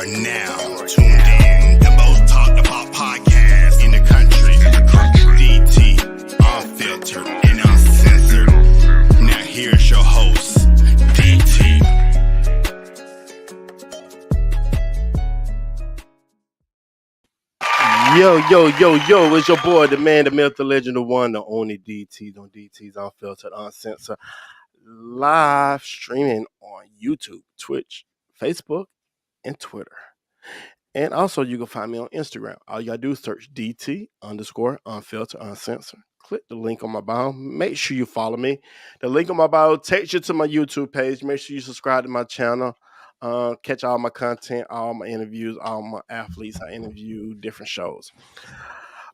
are now tuned in. The most talked about podcast in the country. DT, unfiltered and uncensored. Now here's your host, DT. Yo, it's your boy, the man, the myth, the legend, the one, the only DT on DT's Unfiltered, Uncensored, live streaming on YouTube, Twitch, Facebook, and Twitter. And also, you can find me on Instagram. All you gotta do is search DT_Unfiltered, Uncensored. Click the link on my bio. Make sure you follow me. The link on my bio takes you to my YouTube page. Make sure you subscribe to my channel. Catch all my content, all my interviews, all my athletes I interview, different shows.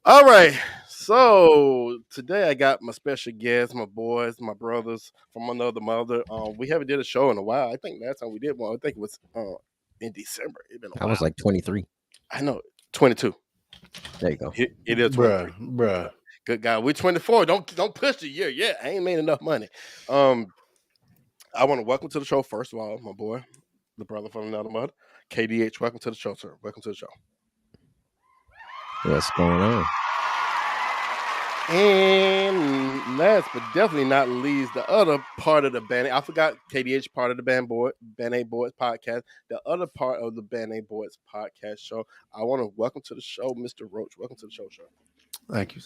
All right, so today I got my special guests, my boys, my brothers from another mother. We haven't did a show in a while. I think last time we did one, I think it was in December. It's been a while. I was like 23. I know, 22. There you go. It is 23. Bruh. Good guy. We're 24. Don't push the year yet. I ain't made enough money. I want to welcome to the show first of all, my boy, the brother from another mother, KDH. Welcome to the show, sir. Welcome to the show. What's going on? And last but definitely not least, the other part of the Bandaid. I forgot KDH part of the Bandaid Boys podcast. The other part of the Bandaid Boys podcast show. I want to welcome to the show, Mr. Roach. Welcome to the show, sir. Thank you.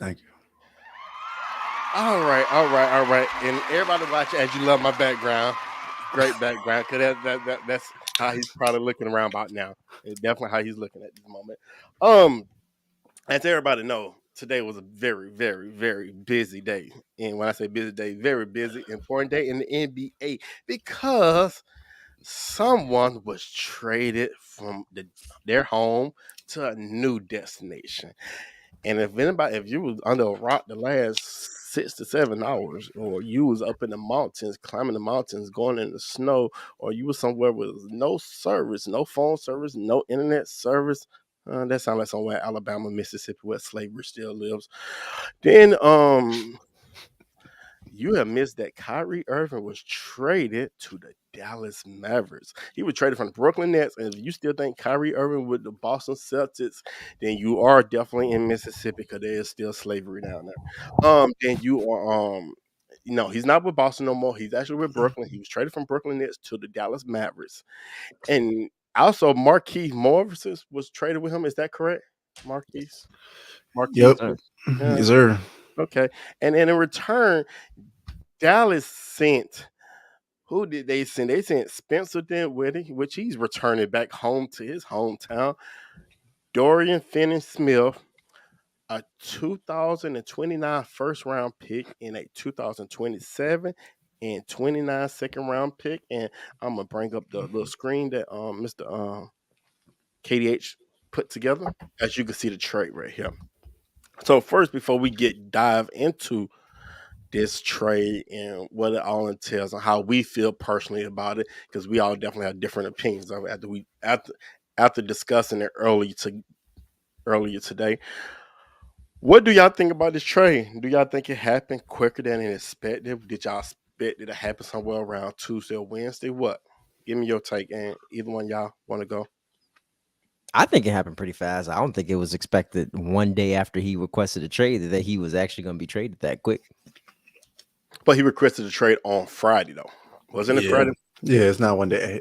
All right. And everybody watch as you love my background. Great background, because that's how he's probably looking around about now. It's definitely how he's looking at this moment. As everybody know, today was a very, very, very busy day. And when I say busy day, very busy, important day in the NBA because someone was traded from their home to a new destination. And if you was under a rock the last 6 to 7 hours, or you was up in the mountains, climbing the mountains, going in the snow, or you was somewhere with no service, no phone service, no internet service, that sounds like somewhere Alabama, Mississippi, where slavery still lives. Then you have missed that Kyrie Irving was traded to the Dallas Mavericks. He was traded from the Brookyln Nets, and if you still think Kyrie Irving with the Boston Celtics, then you are definitely in Mississippi because there is still slavery down there. Then you are he's not with Boston no more. He's actually with Brooklyn. He was traded from Brookyln Nets to the Dallas Mavericks, and also Marquise Morris was traded with him. Is that correct, Marquise? Yep. Yeah. Yes, sir. Okay. And in return, Dallas sent, who did they send? They sent Spencer Dinwiddie, which he's returning back home to his hometown. Dorian Finney-Smith, a 2029 first round pick, and a 2027 and 29 second round pick. And I'm gonna bring up the little screen that Mr. KDH put together. As you can see the trade right here. So first, before we dive into this trade and what it all entails and how we feel personally about it, because we all definitely have different opinions of it after discussing it earlier today. What do y'all think about this trade? Do y'all think it happened quicker than expected? Did y'all expect it to happen somewhere around Tuesday or Wednesday? What? Give me your take, and either one y'all want to go. I think it happened pretty fast. I don't think it was expected one day after he requested a trade that he was actually going to be traded that quick. But he requested a trade on Friday, though. Wasn't it Friday? Yeah, it's not one day.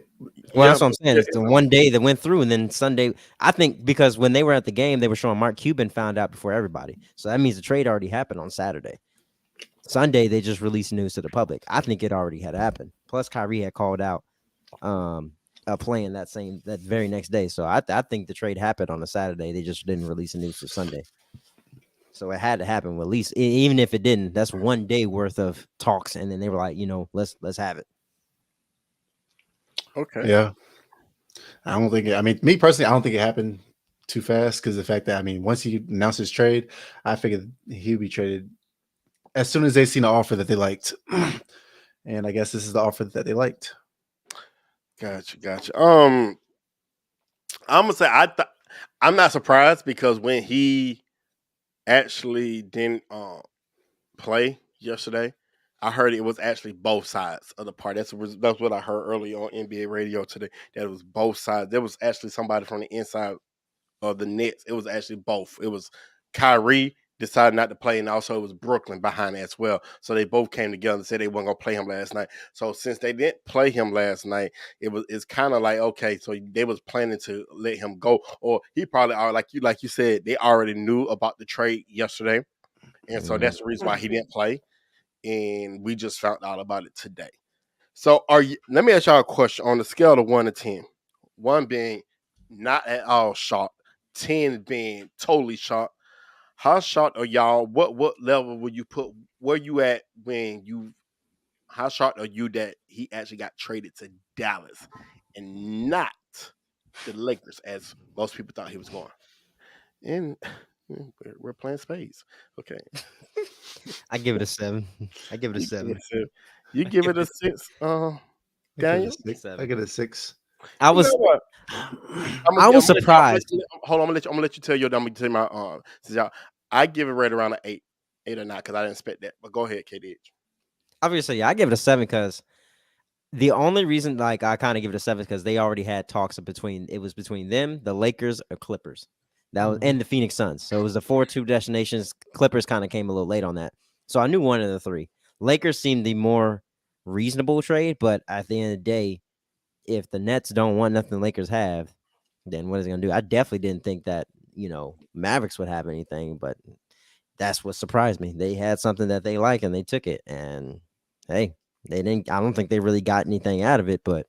Well, that's what I'm saying. It's the one day that went through, and then Sunday, I think because when they were at the game, they were showing Mark Cuban found out before everybody. So that means the trade already happened on Saturday. Sunday, they just released news to the public. I think it already had happened. Plus, Kyrie had called out playing that very next day. So I think the trade happened on a Saturday. They just didn't release the news to Sunday. So it had to happen. Well, at least even if it didn't, that's one day worth of talks. And then they were like, let's have it. Okay. Yeah. Me personally, I don't think it happened too fast because the fact that, once he announced his trade, I figured he would be traded as soon as they seen the offer that they liked. And I guess this is the offer that they liked. Gotcha. I'm gonna say I'm not surprised because when he actually didn't play yesterday, I heard it was actually both sides of the party. That's what I heard early on NBA radio today. That it was both sides. There was actually somebody from the inside of the Nets. It was actually both. It was Kyrie decided not to play, and also it was Brookyln behind it as well. So they both came together and said they weren't gonna play him last night. So since they didn't play him last night, it's kind of like, okay, so they was planning to let him go, or he probably are like you said, they already knew about the trade yesterday, and so that's the reason why he didn't play, and we just found out about it today. So let me ask y'all a question on the scale of 1 to 10. 1 being not at all shocked, 10 being totally shocked. How shocked are y'all? What level would you put? Where you at when you? How shocked are you that he actually got traded to Dallas and not the Lakers, as most people thought he was going? And we're playing spades. Okay, I give it a 7. I give it a you 7. You give it a 6. Daniel, I get a 6. I you know was what? I was surprised. Hold on, I'm gonna let you tell your number. Tell my y'all. I give it right around an 8 or 9 because I didn't expect that. But go ahead, KD. Obviously, yeah, I give it a 7 because the only reason, like, I kind of give it a 7 is because they already had talks between them, the Lakers, or Clippers, and the Phoenix Suns. So it was the 4-2 destinations. Clippers kind of came a little late on that, so I knew one of the three. Lakers seemed the more reasonable trade, but at the end of the day, if the Nets don't want nothing the Lakers have, then what is it gonna do? I definitely didn't think that Mavericks would have anything, but that's what surprised me. They had something that they like and they took it. And hey, they didn't. I don't think they really got anything out of it, but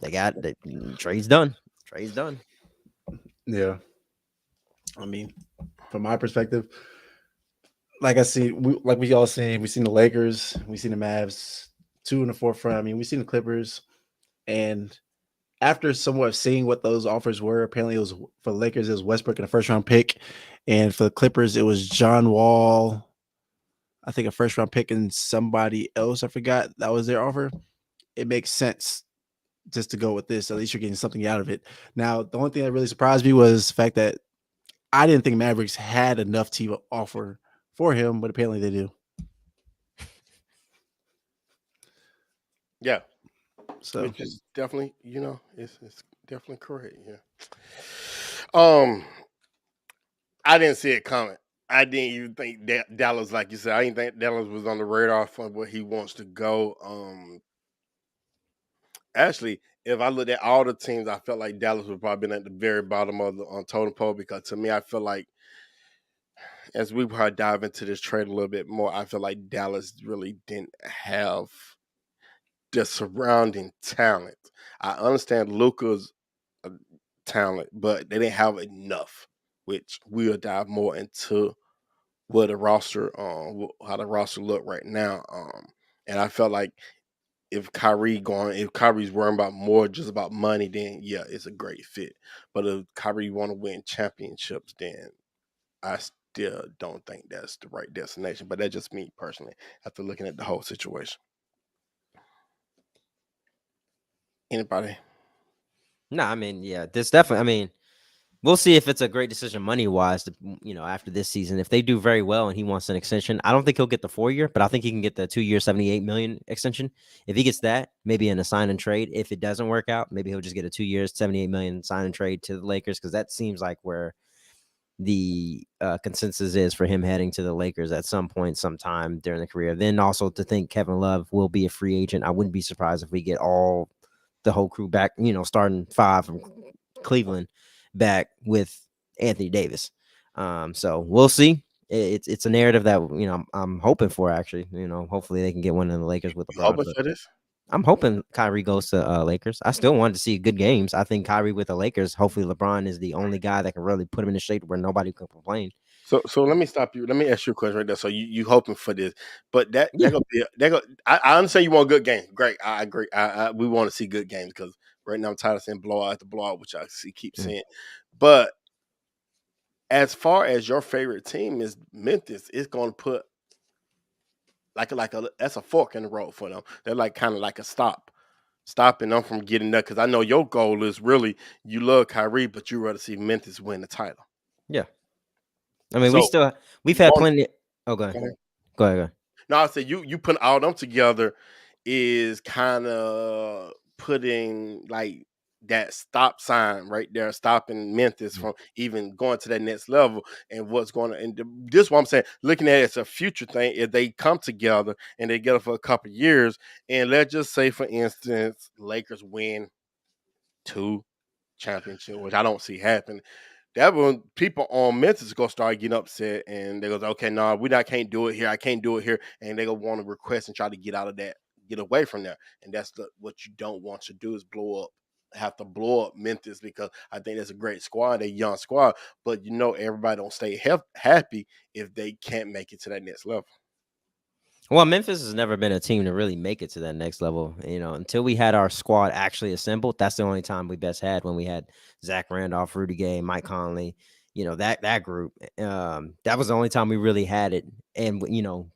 the trade's done. Trade's done. Yeah. I mean, from my perspective, like I see, we all seen, we seen the Lakers, we seen the Mavs, 2 in the forefront. I mean, we seen the Clippers, and after somewhat seeing what those offers were, apparently it was for the Lakers, it was Westbrook in a first round pick, and for the Clippers, it was John Wall, I think a first round pick, and somebody else, I forgot, that was their offer. It makes sense just to go with this. At least you're getting something out of it. Now, the only thing that really surprised me was the fact that I didn't think Mavericks had enough to offer for him, but apparently they do. Yeah. So which is definitely, it's definitely correct. Yeah. I didn't see it coming. I didn't even think that Dallas, like you said, I didn't think Dallas was on the radar for where he wants to go. Actually, if I looked at all the teams, I felt like Dallas would probably been at the very bottom of the totem pole, because to me, I feel like as we probably dive into this trade a little bit more, I feel like Dallas really didn't have the surrounding talent. I understand Luka's talent, but they didn't have enough, which we'll dive more into what the roster, how the roster look right now. And I felt like if Kyrie's worrying about more just about money, then yeah, it's a great fit. But if Kyrie want to win championships, then I still don't think that's the right destination. But that's just me personally after looking at the whole situation. Anybody? No, I mean, yeah, this definitely. I mean, we'll see if it's a great decision money wise. After this season, if they do very well and he wants an extension, I don't think he'll get the 4-year, but I think he can get the 2-year, $78 million extension. If he gets that, maybe in a sign and trade. If it doesn't work out, maybe he'll just get a 2 years, $78 million sign and trade to the Lakers, because that seems like where the consensus is for him heading to the Lakers at some point, sometime during the career. Then also to think Kevin Love will be a free agent. I wouldn't be surprised if we get the whole crew back, starting 5 from Cleveland back with Anthony Davis. So we'll see. It's a narrative that I'm hoping for, actually. Hopefully they can get one in the Lakers with LeBron. Hoping for this? I'm hoping Kyrie goes to Lakers. I still wanted to see good games. I think Kyrie with the Lakers, hopefully LeBron is the only guy that can really put him in a shape where nobody can complain. So let me stop you. Let me ask you a question right there. So you hoping for this, but that gonna be I understand you want a good game. Great, I agree. We want to see good games, because right now I'm tired of seeing blowout after blowout, which I keep seeing. But as far as your favorite team is Memphis, it's going to put that's a fork in the road for them. They're like kind of like a stopping them from getting that, because I know your goal is really, you love Kyrie, but you rather see Memphis win the title. Yeah. I mean, we've had plenty. Oh, go ahead. Go ahead. No, I said you putting all them together is kind of putting like that stop sign right there, stopping Memphis from even going to that next level. And what's going to, this is what I'm saying, looking at it as a future thing, if they come together and they get it for a couple of years, and let's just say, for instance, Lakers win 2 championships, which I don't see happening. That when people on Memphis gonna start getting upset, and they go, okay, no, can't do it here. I can't do it here, and they gonna want to request and try to get out of that, get away from that, and that's what you don't want to do is have to blow up Memphis, because I think that's a great squad, a young squad, but everybody don't stay happy if they can't make it to that next level. Well, Memphis has never been a team to really make it to that next level. Until we had our squad actually assembled, that's the only time we best had, when we had Zach Randolph, Rudy Gay, Mike Conley, that group. That was the only time we really had it. And,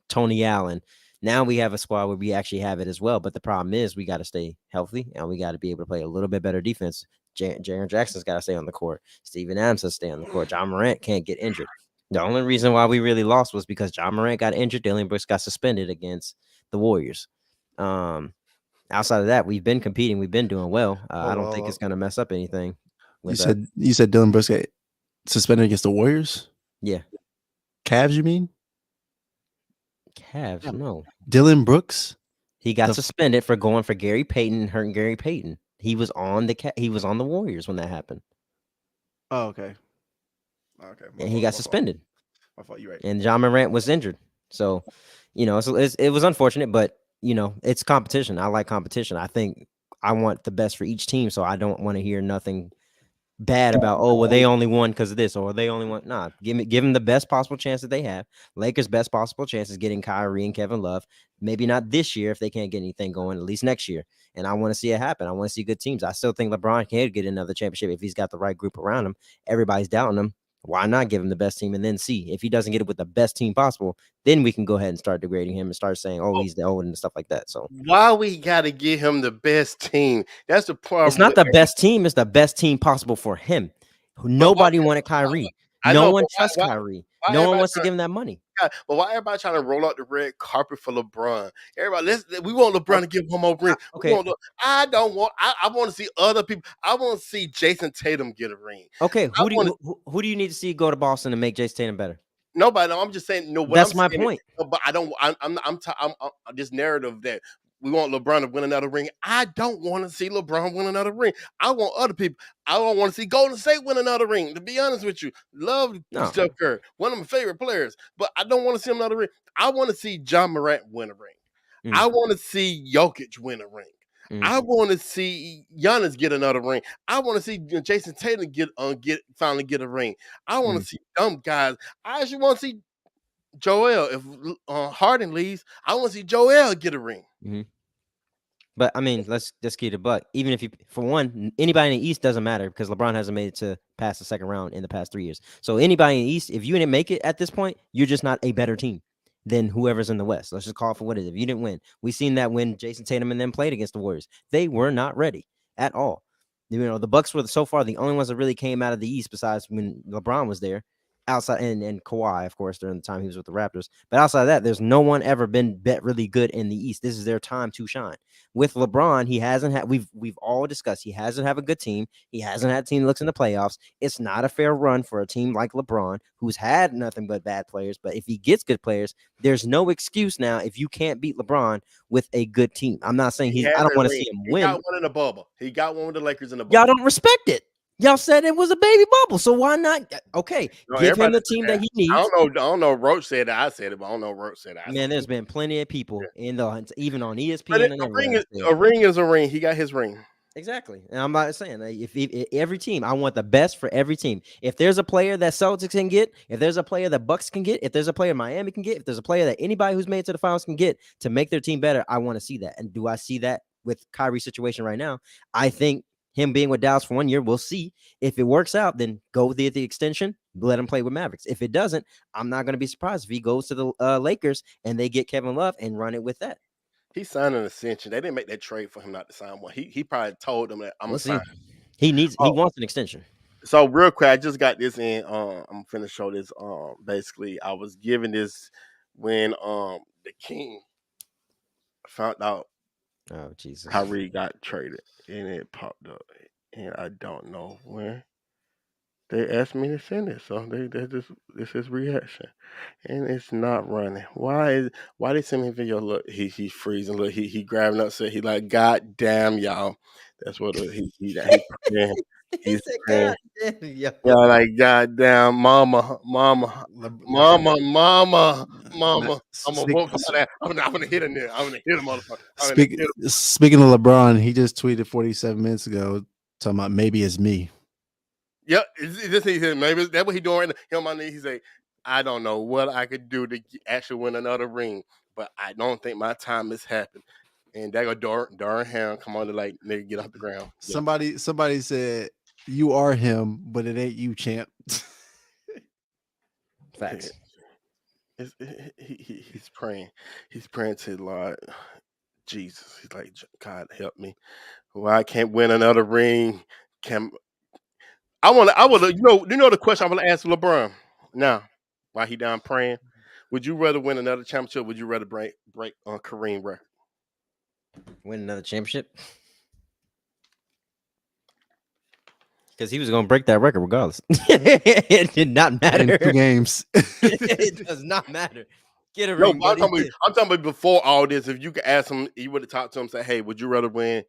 Tony Allen. Now we have a squad where we actually have it as well. But the problem is we got to stay healthy, and we got to be able to play a little bit better defense. Jaren Jackson's got to stay on the court. Steven Adams has to stay on the court. John Morant can't get injured. The only reason why we really lost was because John Morant got injured. Dillon Brooks got suspended against the Warriors. Outside of that, we've been competing. We've been doing well. I don't think it's going to mess up anything. You said Dillon Brooks got suspended against the Warriors? Yeah. Cavs, you mean? Cavs, no. Dillon Brooks? He got suspended for going for Gary Payton and hurting Gary Payton. He was on the Warriors when that happened. Oh, okay. Okay. And he got suspended. My fault, you're right. And John Morant was injured. So, it was unfortunate, but, it's competition. I like competition. I think I want the best for each team, so I don't want to hear nothing bad about, they only won because of this, or they only won. Nah, give them the best possible chance that they have. Lakers' best possible chance is getting Kyrie and Kevin Love. Maybe not this year if they can't get anything going, at least next year. And I want to see it happen. I want to see good teams. I still think LeBron can get another championship if he's got the right group around him. Everybody's doubting him. Why not give him the best team and then see if he doesn't get it with the best team possible? Then we can go ahead and start degrading him and start saying, he's the old and stuff like that. So why we got to give him the best team? That's the problem. It's not the best team. It's the best team possible for him. Nobody wanted Kyrie. No one trusts Kyrie. No one wants to give him that money. But why everybody trying to roll out the red carpet for LeBron? Everybody, we want LeBron to give one more ring. Okay. I want to see other people. I want to see Jason Tatum get a ring. Okay. Who do you need to see go to Boston to make Jason Tatum better? Nobody. I'm just saying. No, that's my point. But I don't. I'm this narrative that we want LeBron to win another ring. I don't want to see LeBron win another ring. I want other people. I don't want to see Golden State win another ring. To be honest with you, love Steph Curry, one of my favorite players, but I don't want to see him another ring. I want to see John Morant win a ring. I want to see Jokic win a ring. I want to see Giannis get another ring. I want to see Jason Tatum finally get a ring. I want to see them guys. I actually want to see Joel. If Harden leaves, I want to see Joel get a ring. But I mean, let's just keep it a buck. Even if for one, anybody in the East doesn't matter because LeBron hasn't made it to past the second round in the past 3 years. So anybody in the East, if you didn't make it at this point, you're just not a better team than whoever's in the West. Let's just call it for what it is. If you didn't win, we seen that when Jason Tatum and them played against the Warriors, they were not ready at all. The Bucks were so far the only ones that really came out of the East besides when LeBron was there. Outside and Kawhi, of course, during the time he was with the Raptors. But outside of that, there's no one ever been really good in the East. This is their time to shine. With LeBron, he hasn't had. We've all discussed he hasn't have a good team. He hasn't had a team that looks in the playoffs. It's not a fair run for a team like LeBron, who's had nothing but bad players. But if he gets good players, there's no excuse now if you can't beat LeBron with a good team. I'm not saying I don't want to see him win. He got one in the bubble. He got one with the Lakers in the bubble. Y'all don't respect it. Y'all said it was a baby bubble, so why not? Okay, give him the team that he needs. I don't know. Roach said that. I said it, but I don't know. Roach said that. Man, there's been plenty of people even on ESPN. A ring is a ring. He got his ring. Exactly, and I'm not saying if every team, I want the best for every team. If there's a player that Celtics can get, if there's a player that Bucks can get, if there's a player Miami can get, if there's a player that anybody who's made it to the finals can get to make their team better, I want to see that. And do I see that with Kyrie's situation right now? I think him being with Dallas for 1 year, we'll see. If it works out, then go with the extension, let him play with Mavericks. If it doesn't, I'm not going to be surprised if he goes to the Lakers and they get Kevin Love and run it with that. He signed an extension. They didn't make that trade for him not to sign one. He probably told them that I'm going to sign. He wants an extension. So real quick, I just got this in. I'm finna show this. Basically, I was given this when the King found out Oh Jesus. Kyrie got traded, and it popped up, and I don't know when. They asked me to send it, so they just this is reaction, and it's not running. Why they send me a video? Look, he freezing. Look, he grabbing up. So he like, God damn y'all. That's what he praying. He He's said, praying. "God damn, yo." Yeah, like God damn, mama, mama. I'm gonna Speak, vote for that. I'm gonna hit him there. I'm gonna hit him, motherfucker. I'm gonna speak, hit him. speaking of LeBron, he just tweeted 47 minutes ago talking about maybe it's me. Yep, he said maybe that's what he doing right now. He on my knee. He say, I don't know what I could do to actually win another ring, but I don't think my time has happened. And that go Darn Ham come on to like nigga get off the ground. Yeah. Somebody said you are him, but it ain't you, champ. Facts. He's praying. He's praying to the Lord Jesus. He's like, God help me. Why I can't win another ring? Can I would you know the question I'm gonna ask LeBron now while he down praying. Would you rather win another championship? Would you rather break Kareem record? Win another championship. Because he was going to break that record regardless. It did not matter. In 2 games. It does not matter. Get a No, ring, but buddy. I'm talking about before all this. If you could ask him, you would have talked to him, say, "Hey, would you rather win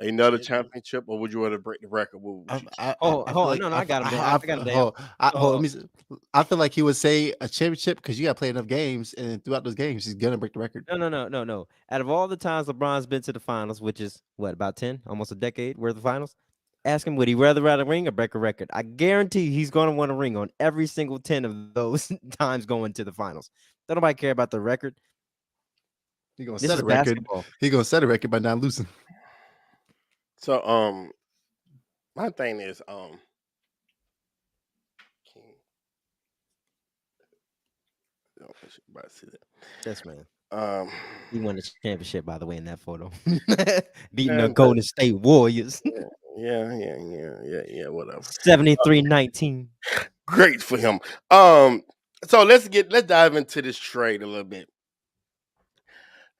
another championship, or would you rather break the record?" What would you choose? Hold on. No, I got him. I got him down. Let me. I feel like he would say a championship because you got to play enough games, and throughout those games, he's gonna break the record. No. Out of all the times LeBron's been to the finals, which is what, about 10, almost a decade worth of finals, ask him, would he rather win a ring or break a record? I guarantee he's going to win a ring on every single 10 of those times going to the finals. Don't nobody care about the record. He gonna This set is a record. basketball. He gonna set a record by not losing. So, my thing is, King. Oh, I should about to see that. Yes, man. He won the championship, by the way, in that photo. Beating Yeah, the Golden State Warriors. yeah, whatever. 73-19. Great for him. So let's dive into this trade a little bit.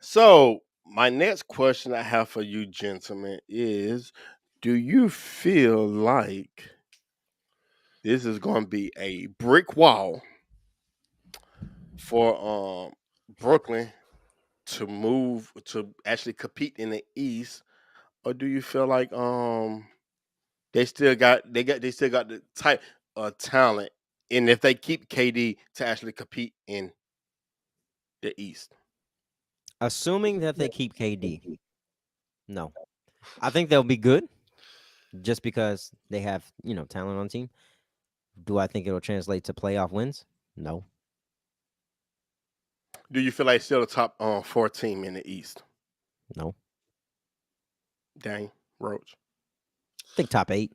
So my next question I have for you, gentlemen, is: do you feel like this is going to be a brick wall for Brooklyn to move to actually compete in the East, or do you feel like they still got the type of talent, and if they keep KD to actually compete in the East? Assuming that they keep KD. No. I think they'll be good just because they have, talent on the team. Do I think it'll translate to playoff wins? No. Do you feel like still the top 4 team in the East? No. Dang, Roach. I think top 8.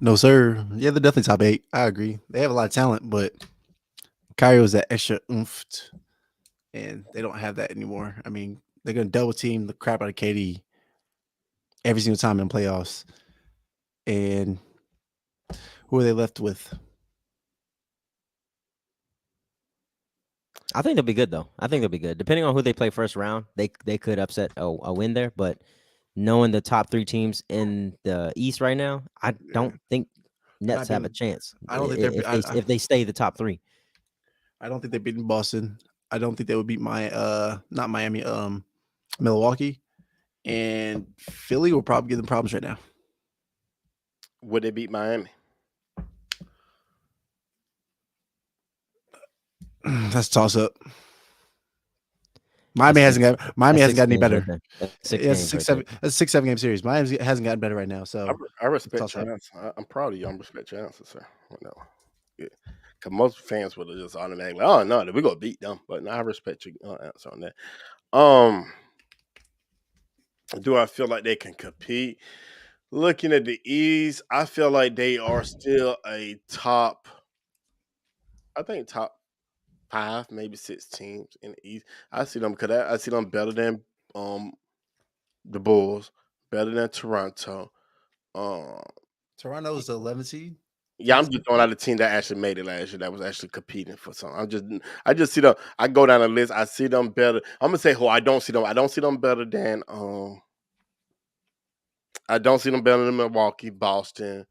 No, sir. Yeah, they're definitely top 8. I agree. They have a lot of talent, but Kyrie was that extra oomph, and they don't have that anymore. I mean, they're gonna double team the crap out of KD every single time in playoffs. And who are they left with? I think they'll be good, though. I think they'll be good. Depending on who they play first round, they could upset a win there. But knowing the top 3 teams in the East right now, I don't think Nets have a chance. I don't think they're if they stay the top 3. I don't think they're beating Boston. I don't think they would beat not Miami, Milwaukee, and Philly will probably give them problems right now. Would they beat Miami? That's a toss up. Miami hasn't gotten any better. It's a 6-7 game series. Miami hasn't gotten better right now. So I respect your answer. I'm proud of you. I respect your answer, sir. No. Yeah. Because most fans would have just automatically, oh no, we're gonna beat them. But no, I respect your answer on that. Do I feel like they can compete? Looking at the East, I feel like they are still a top 5, maybe 6 teams in the East. I see them because I see them better than the Bulls, better than Toronto. Toronto's the 11th seed. Yeah, I'm just throwing out the team that actually made it last year that was actually competing for something. I just see them. I go down the list. I see them better. I'm gonna say who I don't see them. I don't see them better than I don't see them better than Milwaukee, Boston,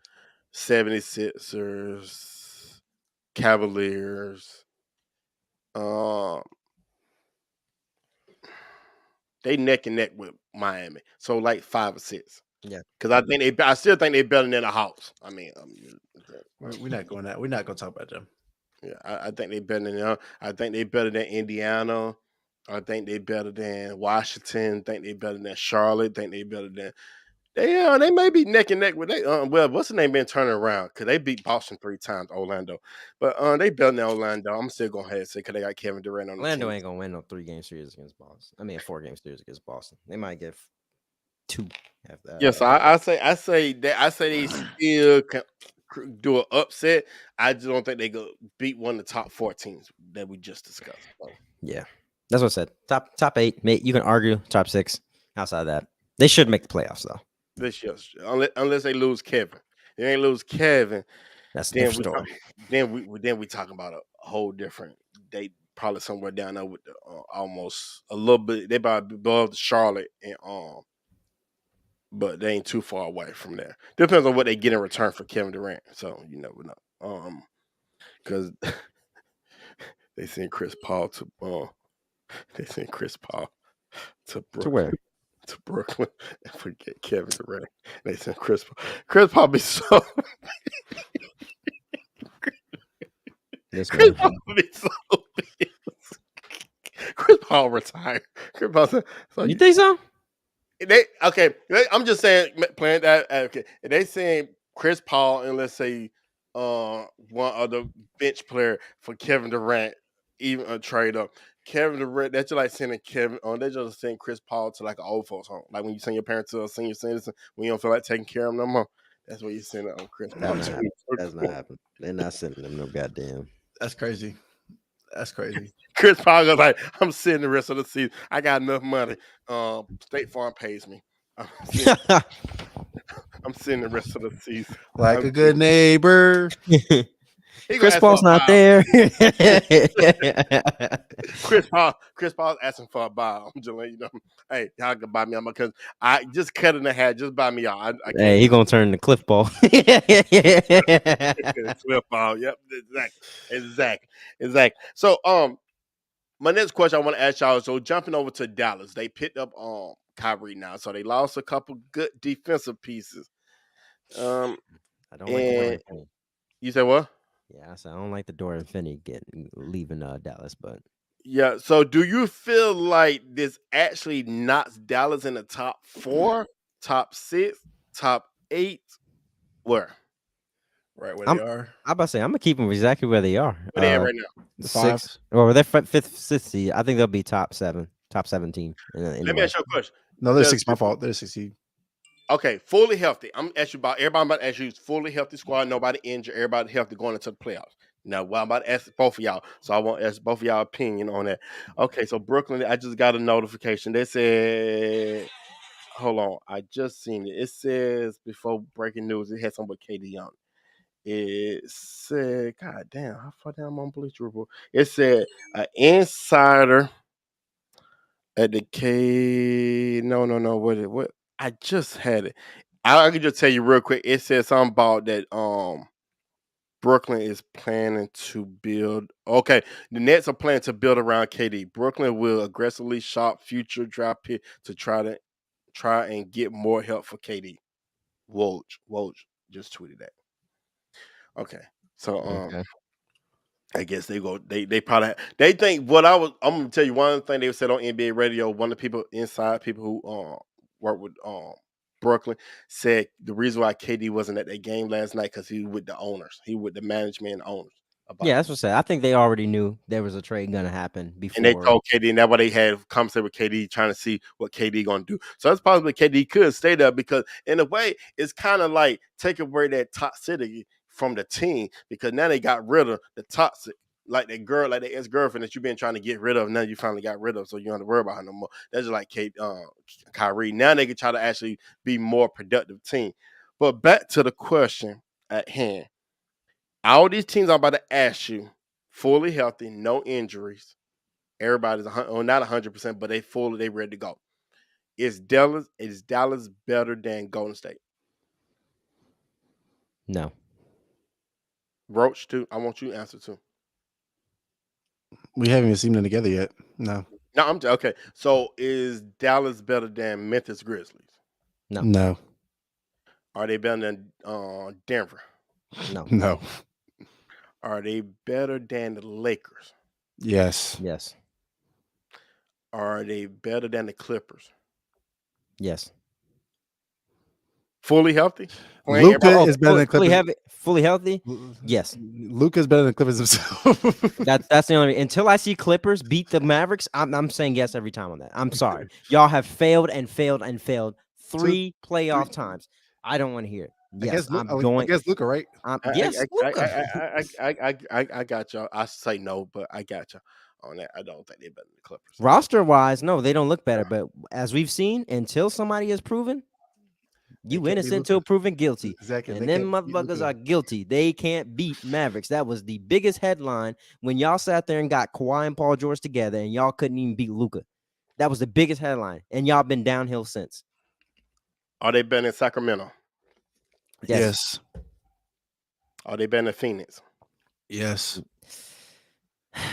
76ers, Cavaliers. Um, they neck and neck with Miami. So like 5 or 6. Yeah. Because I still think they're better than the Hawks. We're not going that. We're not going to talk about them. Yeah, I think they're better than them. I think they're better than Indiana. I think they're better than Washington. I think they're better than Charlotte. I think they're better than they may be neck and neck with they. Well, what's the name been turning around? Because they beat Boston 3 times, Orlando. But they better than Orlando. I'm still gonna have to say because they got Kevin Durant on the Orlando team. ain't gonna win no 3-game series against Boston. I mean, a 4-game series against Boston. They might get 2 after that. Yes, I say they still can do an upset. I just don't think they go beat one of the top 4 teams that we just discussed. So. Yeah, that's what I said. Top 8, mate. You can argue top 6. Outside of that, they should make the playoffs though. This year, unless they lose Kevin, they ain't lose Kevin. That's a Then different story. then we talking about a whole different. They probably somewhere down there with the almost a little bit. They about above Charlotte and but they ain't too far away from there. Depends on what they get in return for Kevin Durant. So you never know. Because they sent Chris Paul to Brooklyn. To where? To Brooklyn and forget Kevin Durant. They sent Chris Paul. Chris Paul be so. Chris Paul be so. Chris Paul retired. Chris Paul said, you think so? I'm just saying, playing that. Okay, they saying Chris Paul and let's say one other bench player for Kevin Durant, even a trade up. Kevin Durant, that's just like sending Kevin on. They just send Chris Paul to like an old folks home, like when you send your parents to a senior citizen when you don't feel like taking care of them no more. That's what you send on Chris Paul. That's not happening. They're not sending them no goddamn. That's crazy. That's crazy. Chris Paul goes like, I'm sitting the rest of the season. I got enough money. State Farm pays me. I'm sitting the rest of the season. Like a good neighbor. Chris Paul's not there. Chris Paul's asking for a buy. I'm just letting you know. Hey, y'all can buy me out because I just cut in the hat. Just buy me out. Hey, he gonna turn the Cliff Ball. Cliff Ball. Yep, exactly. So, my next question I want to ask y'all. So, jumping over to Dallas, they picked up Kyrie now, so they lost a couple good defensive pieces. I don't like the Dorian. You say what? Yeah, I said I don't like the Dorian Finney leaving Dallas, but yeah. So, do you feel like this actually knocks Dallas in the top 4, top 6, top 8? Where? Right where they are. I'm about to say I'm gonna keep them exactly where they are. Where they at right now? The 6th, or they're 5th, 6th seed. I think they'll be top 7, top 17. Let me ask you a question. No, they're 6. My fault. They're 6 seed. Okay, fully healthy. I'm asking about everybody. I'm about to ask you, fully healthy squad, nobody injured, everybody healthy going into the playoffs. Now, well, I'm about to ask both of y'all, so I want to ask both of y'all opinion on that. Okay, so Brooklyn, I just got a notification. They said, hold on, I just seen it. It says before breaking news, it had something with KD on it. It said, God damn, how far down I'm on Bleacher Report? It said an insider at the K. No. What? I just had it. I can just tell you real quick. It says something about that. Brooklyn is planning to build. Okay, the Nets are planning to build around KD. Brooklyn will aggressively shop future draft pick to try and get more help for KD. Woj just tweeted that. Okay, so Okay. I guess they probably think I'm gonna tell you one thing they said on NBA radio. One of the people who work with Brooklyn said the reason why KD wasn't at that game last night because he was with the owners, he with the management and owners. Yeah, that's what I said. I think they already knew there was a trade gonna happen before. And they told KD, and that's why they had a conversation with KD trying to see what KD gonna do. So it's possible KD could stay there because in a way it's kind of like taking away that toxicity from the team because now they got rid of the toxic, like that girl, like the ex-girlfriend that you've been trying to get rid of. Now you finally got rid of, so you don't have to worry about her no more. That's just like Kyrie. Now they can try to actually be more productive team. But back to the question at hand. All these teams I'm about to ask you, fully healthy, no injuries. Everybody's not 100%, but they ready to go. Is Dallas better than Golden State? No. Roach too. I want you to answer too. We haven't even seen them together yet. No. No, okay. So is Dallas better than Memphis Grizzlies? No. No. Are they better than Denver? No. No. Are they better than the Lakers? Yes. Yes. Are they better than the Clippers? Yes. Fully healthy? Luka is better than Clippers. Fully healthy? Yes. Luka's better than Clippers himself. That's the only until I see Clippers beat the Mavericks, I'm saying yes every time on that. I'm sorry. Y'all have failed and failed and failed 3 playoff times. I don't want to hear it. Yes, I guess Luka, right? Yes, I got y'all. I say no, but I got you on that. I don't think they're better than the Clippers. Roster wise, no, they don't look better. But as we've seen, until somebody is proven, you innocent until proven guilty. Exactly. And them motherfuckers are guilty. They can't beat Mavericks. That was the biggest headline when y'all sat there and got Kawhi and Paul George together and y'all couldn't even beat Luka. That was the biggest headline. And y'all been downhill since. Are they better than Sacramento? Yes. Are they better than Phoenix? Yes.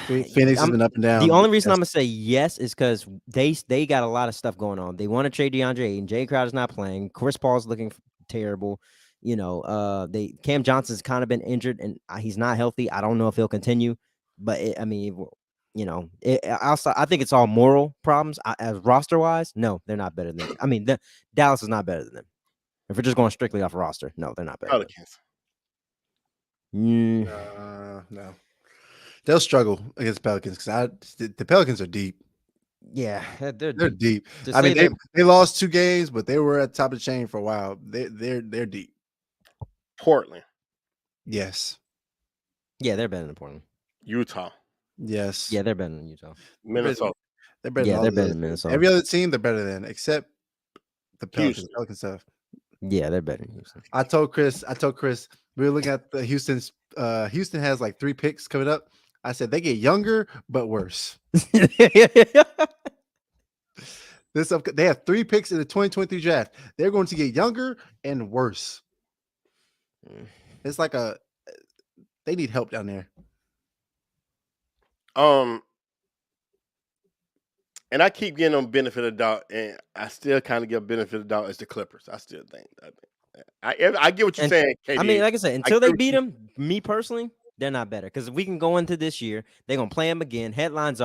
Phoenix has been up and down. The only reason I'm gonna say yes is because they got a lot of stuff going on. They want to trade DeAndre Ayton. Jay Crowder's not playing. Chris Paul's looking terrible. You know, Cam Johnson's kind of been injured and he's not healthy. I don't know if he'll continue, but I think it's all moral problems. As roster wise, no, they're not better than. I mean, Dallas is not better than them. If we're just going strictly off roster, no, they're not better. Pelicans. No. They'll struggle against Pelicans because the Pelicans are deep. Yeah, they're deep. I mean, they lost 2 games, but they were at the top of the chain for a while. They're deep. Portland. Yes. Yeah, they're better than Portland. Utah. Yes. Yeah, they're better than Utah. Minnesota. They're better than Minnesota. Every other team, they're better than, except the Pelicans. Pelican stuff. Yeah, they're better than Houston. I told Chris, we were looking at the Houston's. Houston has like 3 picks coming up. I said they get younger but worse. They have 3 picks in the 2023 draft. They're going to get younger and worse. It's like they need help down there. And I keep getting them benefit of the doubt, and I still kind of give benefit of the doubt as the Clippers. I still think. I get what you're saying, KD. I mean, like I said, until they beat them, me personally, they're not better. Because if we can go into this year, they're going to play them again. I promise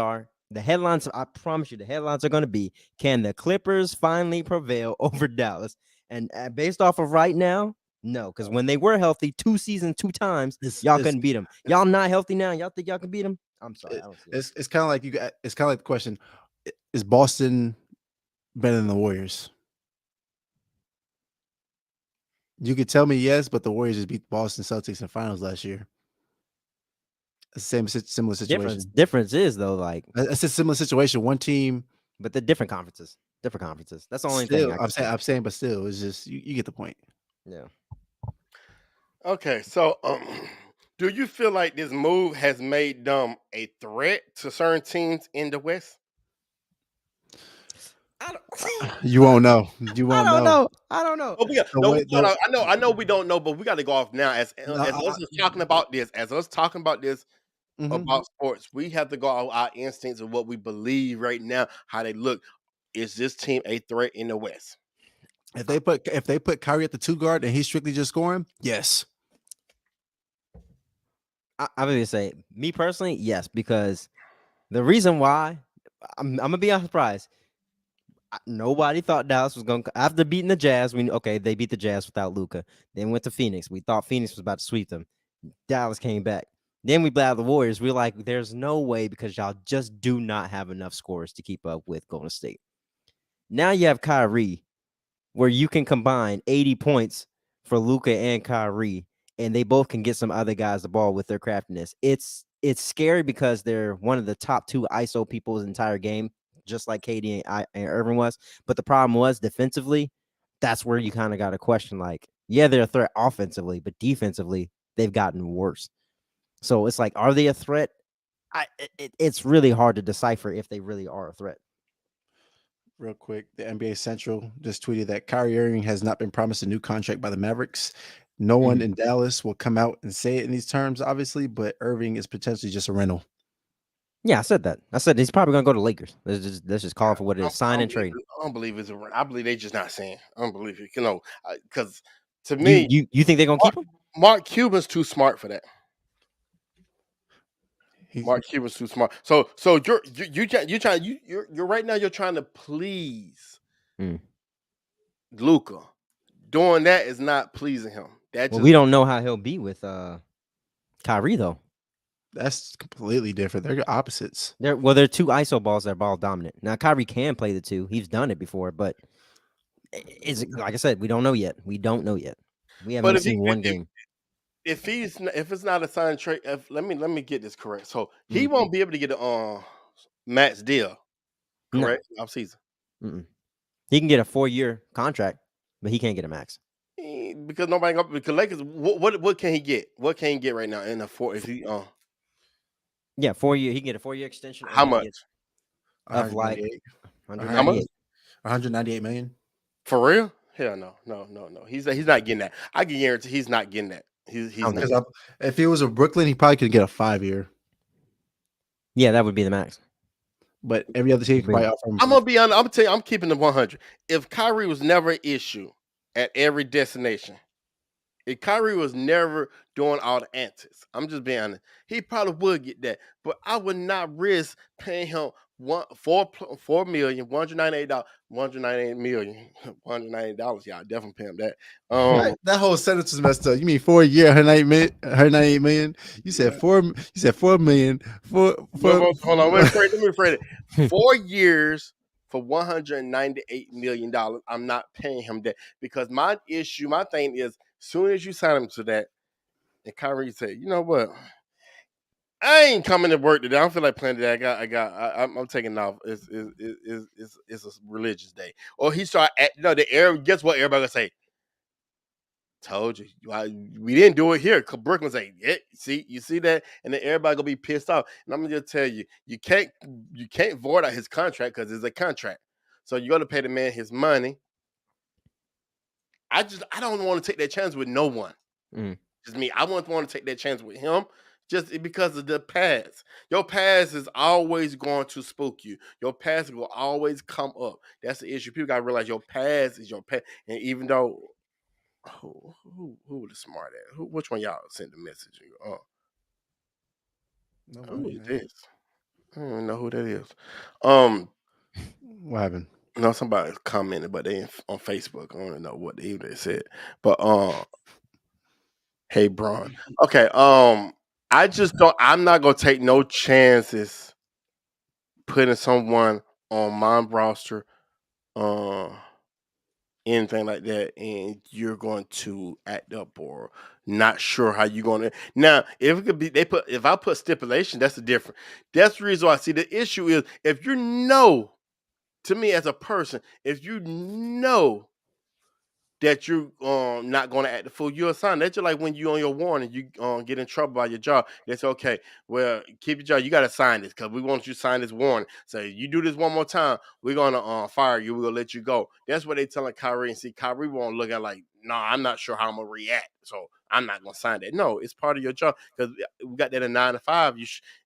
you, the headlines are going to be, can the Clippers finally prevail over Dallas? And based off of right now, no. Because when they were healthy 2 seasons, 2 times, y'all couldn't beat them. Y'all not healthy now. Y'all think y'all can beat them? I'm sorry. It's kind of like it's kind of like the question, is Boston better than the Warriors? You could tell me yes, but the Warriors just beat Boston Celtics in finals last year. It's the similar situation. Difference is though, like it's a similar situation. One team, but the different conferences. That's the only thing I'm saying, but still, it's just you get the point. Yeah. Okay, so do you feel like this move has made them a threat to certain teams in the West? You won't know. You won't know. I don't know. I know we don't know, but we got to go off now. As us talking about this, about sports, we have to go off our instincts of what we believe right now, how they look. Is this team a threat in the West? If they put Kyrie at the 2 guard and he's strictly just scoring, yes. I'm going to say, me personally, yes, because the reason why, I'm going to be surprised. Nobody thought Dallas was going to, after beating the Jazz, they beat the Jazz without Luka. Then went to Phoenix. We thought Phoenix was about to sweep them. Dallas came back. Then we battled the Warriors. We're like, there's no way because y'all just do not have enough scores to keep up with Golden State. Now you have Kyrie, where you can combine 80 points for Luka and Kyrie, and they both can get some other guys the ball with their craftiness. It's scary because they're one of the top 2 ISO people in the entire game, just like KD and Irving was. But the problem was defensively, that's where you kind of got to question, like, yeah, they're a threat offensively, but defensively, they've gotten worse. So it's like, are they a threat? It's really hard to decipher if they really are a threat. Real quick, the NBA Central just tweeted that Kyrie Irving has not been promised a new contract by the Mavericks. No one in Dallas will come out and say it in these terms, obviously, but Irving is potentially just a rental. Yeah, I said that. I said he's probably gonna go to Lakers. Let's just call it for what it is. Sign and trade. I don't believe it's a run. I believe they just not saying. I don't believe it. Because to You me, you think they're gonna keep him? Mark Cuban's too smart for that. He's, Mark Cuban's too smart. So you're right now. You're trying to please Luka. Doing that is not pleasing him. Well, we don't know how he'll be with Kyrie though. that's completely different. They're opposites. They're two ISO balls that are ball dominant. Now Kyrie can play the two. He's done it before, but is it, like I said, we don't know yet. We don't know yet. We haven't seen one game. If it's not a signed trade, let me get this correct. So he won't be able to get a max deal, correct? Off season. He can get a 4-year contract, but he can't get a max. Because because Lakers, what can he get? What can he get right now in a 4? If he 4 year, he can get a 4-year extension. How much? Of like 198 million. For real? Hell no. He's not getting that. I can guarantee he's not getting that. He's not. If he was a Brooklyn, he probably could get a 5-year. Yeah, that would be the max. But every other team could probably offer him. I'm gonna be honest. I'm gonna tell you, I'm keeping the 100. If Kyrie was never an issue at every destination, if Kyrie was never doing all the antics, I'm just being honest, he probably would get that. But I would not risk paying him $4 million, $198, $198 million, $198. Yeah, I definitely pay him that. That whole sentence was messed up. You mean 4 year, 198 million? You said 4. You said 4 million. Hold on, let me rephrase it. 4 years for $198 million. I'm not paying him that because my thing is, soon as you sign him to that, and Kyrie said, you know what? I ain't coming to work today. I don't feel like playing today. I'm taking off. It's a religious day. Or he started guess what everybody gonna say? Told you. We didn't do it here. Brookyln say, yeah, you see that? And then everybody gonna be pissed off. And I'm gonna just tell you, you can't void out his contract because it's a contract. So you gotta pay the man his money. I don't want to take that chance with no one. Just me. I wouldn't want to take that chance with him. Just because of the past. Your past is always going to spook you. Your past will always come up. That's the issue. People got to realize your past is your past. And even though, who was smart at? Which one y'all sent the message? Who is this? I don't even know who that is. What happened? No, somebody commented, but they on Facebook. I don't know what they said. But hey, Bron. Okay. I'm not gonna take no chances putting someone on my roster, anything like that, and you're going to act up or not sure how you're gonna. Now, if it could be, if I put stipulation, that's the reason why I see the issue is if you know, to me as a person, if you know that you're not going to act the fool, you're assigned. That's just like when you on your warning, you get in trouble by your job. That's okay. Well, keep your job. You got to sign this because we want you to sign this warning. So you do this one more time, we're going to fire you. We're going to let you go. That's what they telling Kyrie. And see, Kyrie won't look at like, no, I'm not sure how I'm going to react. So I'm not going to sign that. No, it's part of your job because we got that in 9 to 5.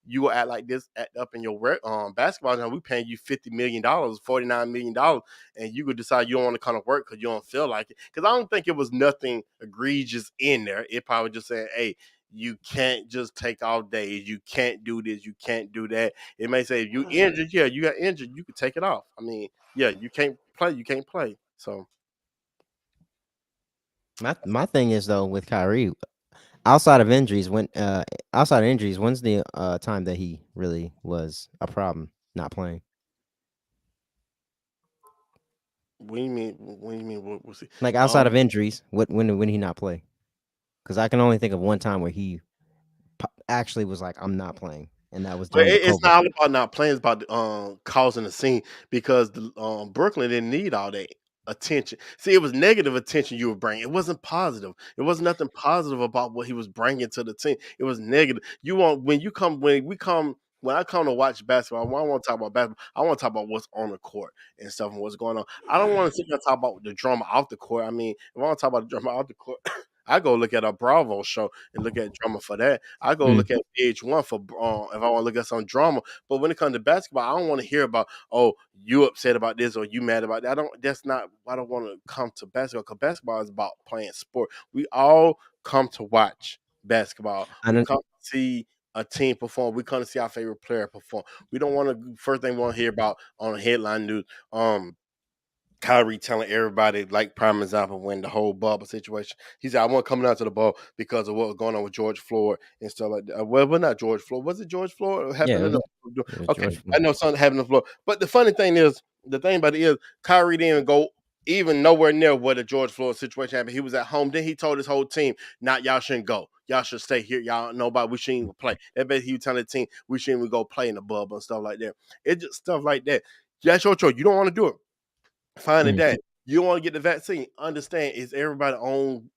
You will act like this, act up in your basketball. Now we paying you $50 million, $49 million, and you could decide you don't want to come to work because you don't feel like it. Because I don't think it was nothing egregious in there. It probably just said, hey, you can't just take off days. You can't do this. You can't do that. It may say if you injured, yeah, you got injured, you could take it off. I mean, yeah, you can't play. You can't play. So. My thing is though with Kyrie, outside of injuries, when's the time that he really was a problem not playing? What do you mean? What was he? Like outside of injuries, when he not play? Because I can only think of one time where he actually was like, I'm not playing, and that was. It's not all about not playing; it's about causing a scene because the Brooklyn didn't need all that. attention. See, it was negative attention you were bringing. It wasn't positive. It wasn't nothing positive about what he was bringing to the team. It was negative. You want when I come to watch basketball, I want to talk about basketball. I want to talk about what's on the court and stuff and what's going on. I don't want to sit there and talk about the drama off the court. I mean, if I want to talk about the drama off the court, I go look at a Bravo show and look at drama for that. I go look at VH1 for if I want to look at some drama. But when it comes to basketball, I don't want to hear about, oh, you upset about this or you mad about that. That's not why I don't want to come to basketball, because basketball is about playing sport. We all come to watch basketball. I We know. come to see a team perform. We come to see our favorite player perform. We don't want to first thing we want to hear about on headline news. Kyrie telling everybody, like prime example, when the whole bubble situation, he said, I want coming out to the bubble because of what was going on with George Floyd and stuff like that. Well, not George Floyd. Was it George Floyd? What Yeah, happened in it the was okay. George I Floyd. know something happened on the floor. But the funny thing is, the thing about it is, Kyrie didn't go even nowhere near where the George Floyd situation happened. He was at home. Then he told his whole team, not y'all shouldn't go. Y'all should stay here. Y'all know about we shouldn't even play. That basically he was telling the team we shouldn't even go play in the bubble and stuff like that. It's just stuff like that. That's your choice. You don't want to do it. Fine Mhm. that. You want to get the vaccine. Understand it's everybody's own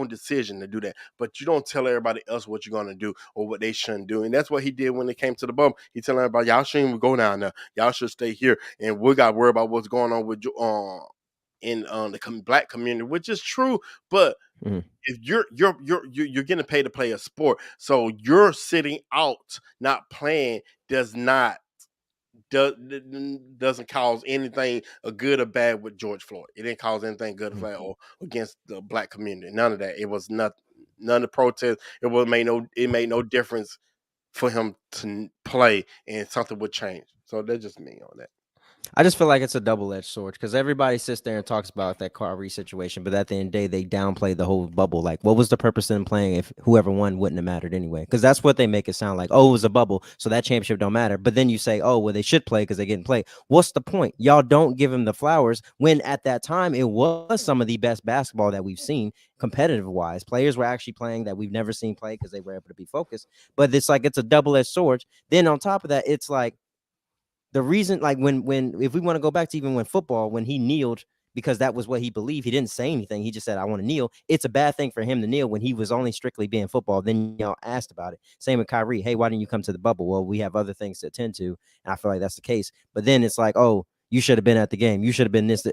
decision to do that. But you don't tell everybody else what you're gonna do or what they shouldn't do. And that's what he did when it came to the bubble. He telling everybody, y'all shouldn't even go down there. Y'all should stay here. And we got to worry about what's going on with in the black community, which is true. But Mhm. if you're getting paid to play a sport, so you're sitting out, not playing, doesn't cause anything good or bad with George Floyd. It didn't cause anything good or bad or against the black community. None of that. It was none of the protests. It made no difference for him to play, and something would change. So that's just me on that. I just feel like it's a double-edged sword because everybody sits there and talks about that Kyrie situation, but at the end of the day, they downplay the whole bubble. Like, what was the purpose of them playing if whoever won wouldn't have mattered anyway? Because that's what they make it sound like. Oh, it was a bubble, so that championship don't matter. But then you say, oh, well, they should play because they didn't play. What's the point? Y'all don't give them the flowers when at that time it was some of the best basketball that we've seen competitive-wise. Players were actually playing that we've never seen play because they were able to be focused. But it's like it's a double-edged sword. Then on top of that, it's like, the reason, like when if we want to go back to even when football, when he kneeled because that was what he believed, he didn't say anything. He just said, I want to kneel. It's a bad thing for him to kneel when he was only strictly being football. Then y'all asked about it. Same with Kyrie. Hey, why didn't you come to the bubble? Well, we have other things to attend to. And I feel like that's the case. But then it's like, oh, you should have been at the game. You should have been this.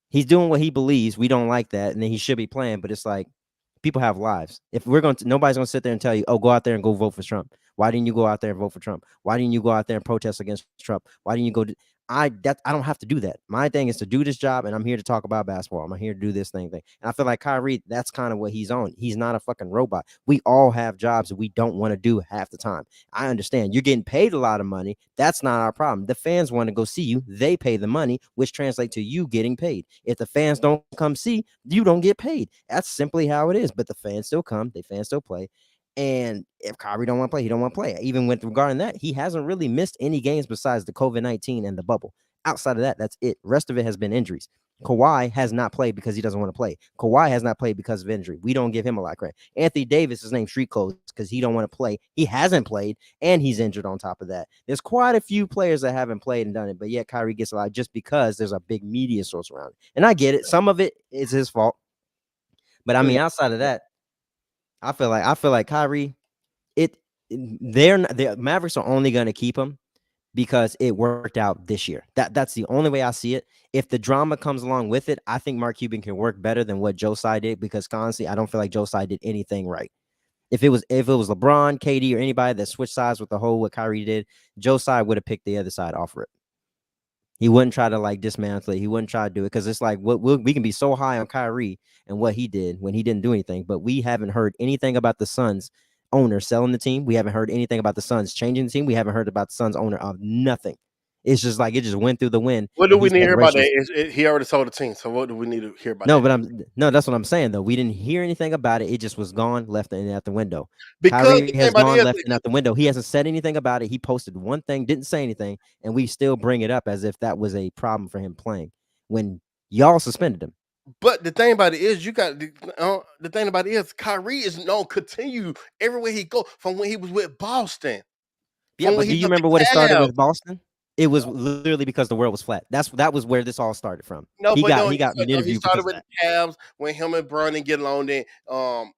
He's doing what he believes. We don't like that. And then he should be playing. But it's like, people have lives. If we're going to, nobody's going to sit there and tell you, oh, go out there and go vote for Trump. Why didn't you go out there and vote for Trump? Why didn't you go out there and protest against Trump? Why didn't you go? I don't have to do that. My thing is to do this job, and I'm here to talk about basketball. I'm here to do this thing. And I feel like Kyrie, that's kind of what he's on. He's not a fucking robot. We all have jobs that we don't want to do half the time. I understand you're getting paid a lot of money. That's not our problem. The fans want to go see you. They pay the money, which translates to you getting paid. If the fans don't come see, you don't get paid. That's simply how it is. But the fans still come. The fans still play. And if Kyrie don't want to play, he don't want to play. Even with regarding that, he hasn't really missed any games besides the COVID-19 and the bubble. Outside of that, that's it. Rest of it has been injuries. Kawhi has not played because he doesn't want to play. Kawhi has not played because of injury. We don't give him a lot of credit. Anthony Davis is named street clothes because he don't want to play. He hasn't played, and he's injured on top of that. There's quite a few players that haven't played and done it, but yet Kyrie gets a lot just because there's a big media source around it. And I get it. Some of it is his fault. But I mean, outside of that, I feel like Kyrie, the Mavericks are only going to keep him because it worked out this year. That's the only way I see it. If the drama comes along with it, I think Mark Cuban can work better than what Joe Tsai did, because honestly, I don't feel like Joe Tsai did anything right. If it was LeBron, KD, or anybody that switched sides with the whole what Kyrie did, Joe Tsai would have picked the other side off rip. He wouldn't try to like dismantle it. He wouldn't try to do it because it's like we can be so high on Kyrie and what he did when he didn't do anything, but we haven't heard anything about the Suns owner selling the team. We haven't heard anything about the Suns changing the team. We haven't heard about the Suns owner of nothing. It's just like it just went through the wind. What do we need to hear about that? He already sold the team, so what do we need to hear about that? No, that's what I'm saying though. We didn't hear anything about it. It just was gone, left and out the window. Because Kyrie has gone, left and out the window. He hasn't said anything about it. He posted one thing, didn't say anything, and we still bring it up as if that was a problem for him playing when y'all suspended him. But the thing about it is, the thing about it is, Kyrie is known continue everywhere he go from when he was with Boston. Yeah, but do you remember what it started with Boston? It was literally because the world was flat. That was where this all started from. No, He but got no, he got an he interview started because of with that. the Cavs when him and Bron didn't get along. Then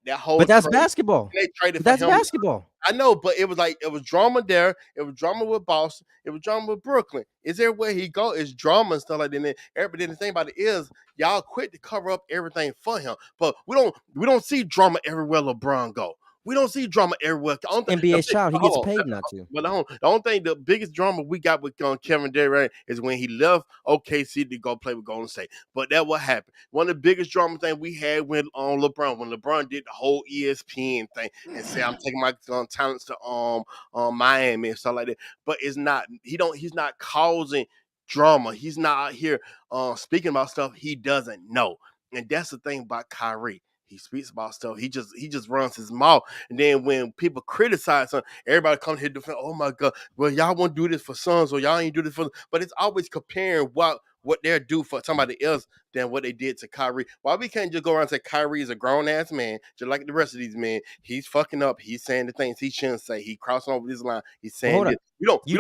that whole But that's trade, basketball. they traded But for that's him. basketball. I know, but it was like it was drama there. It was drama with Boston. It was drama with Brooklyn. Is everywhere he go? It's drama and stuff like that. Everybody, the thing about it is, y'all quit to cover up everything for him. But we don't see drama everywhere LeBron go. We don't see drama everywhere. NBA child, he gets paid not to. But the only thing, the biggest drama we got with Kevin Durant is when he left OKC to go play with Golden State. But that what happened. One of the biggest drama things we had with LeBron, when LeBron did the whole ESPN thing and said, "I'm taking my talents to Miami" and stuff like that. But it's not. He's not causing drama. He's not out here speaking about stuff he doesn't know. And that's the thing about Kyrie. He speaks about stuff. He just runs his mouth. And then when people criticize him, everybody comes here defend. Oh my God! Well, y'all won't do this for sons, or y'all ain't do this for. But it's always comparing what they're do for somebody else than what they did to Kyrie. Why we can't just go around and say Kyrie is a grown ass man, just like the rest of these men? He's fucking up. He's saying the things he shouldn't say. He crossing over this line. He's saying Hold this. on. You